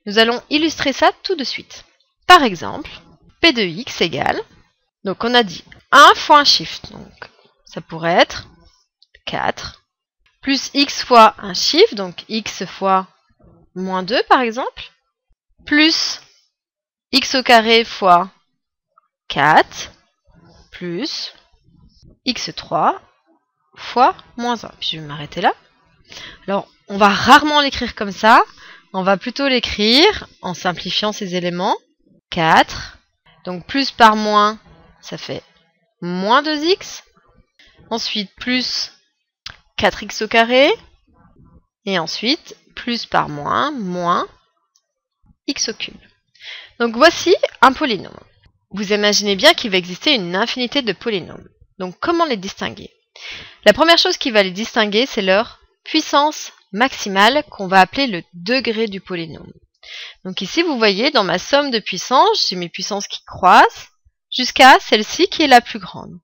Nous allons illustrer ça tout de suite. Par exemple, P de x égale, donc on a dit 1 fois un chiffre, donc ça pourrait être 4, plus x fois un chiffre, donc x fois moins 2 par exemple, plus x au carré fois 4, plus x3 fois moins 1. Puis je vais m'arrêter là. Alors, on va rarement l'écrire comme ça. On va plutôt l'écrire en simplifiant ces éléments. 4, donc plus par moins, ça fait moins 2x. Ensuite, plus 4x au carré. Et ensuite, plus par moins, moins x au cube. Donc voici un polynôme. Vous imaginez bien qu'il va exister une infinité de polynômes. Donc comment les distinguer? La première chose qui va les distinguer, c'est leur puissance maximale qu'on va appeler le degré du polynôme. Donc ici, vous voyez, dans ma somme de puissances, j'ai mes puissances qui croissent jusqu'à celle-ci qui est la plus grande.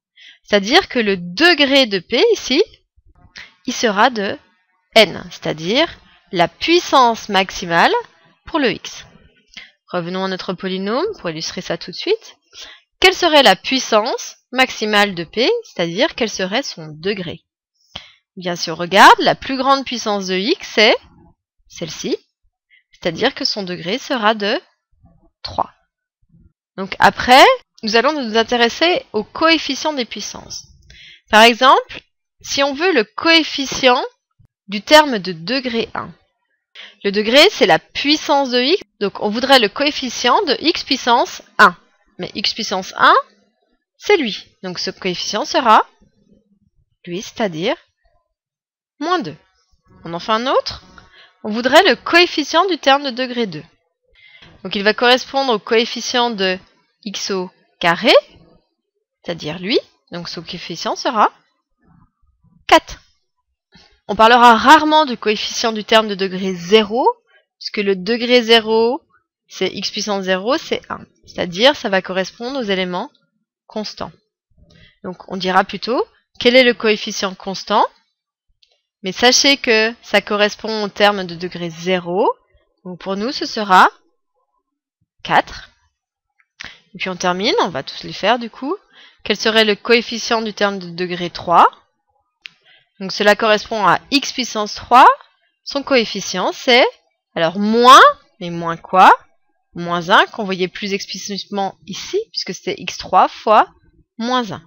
C'est-à-dire que le degré de P ici, il sera de n, c'est-à-dire la puissance maximale pour le x. Revenons à notre polynôme pour illustrer ça tout de suite. Quelle serait la puissance maximale de P, c'est-à-dire quel serait son degré? Bien si on regarde, la plus grande puissance de x, c'est celle-ci, c'est-à-dire que son degré sera de 3. Donc après, nous allons nous intéresser au coefficient des puissances. Par exemple, si on veut le coefficient du terme de degré 1. Le degré, c'est la puissance de x, donc on voudrait le coefficient de x puissance 1. Mais x puissance 1, c'est lui. Donc ce coefficient sera lui, c'est-à-dire moins 2. On en fait un autre. On voudrait le coefficient du terme de degré 2. Donc il va correspondre au coefficient de x au carré, c'est-à-dire lui. Donc ce coefficient sera 4. On parlera rarement du coefficient du terme de degré 0, puisque le degré 0, c'est x puissance 0, c'est 1. C'est-à-dire, ça va correspondre aux éléments constants. Donc, on dira plutôt, quel est le coefficient constant? Mais sachez que ça correspond au terme de degré 0. Donc, pour nous, ce sera 4. Et puis, on termine, on va tous les faire du coup. Quel serait le coefficient du terme de degré 3? Donc cela correspond à x puissance 3. Son coefficient c'est, alors moins, mais moins quoi? Moins 1, qu'on voyait plus explicitement ici, puisque c'était x3 fois moins 1.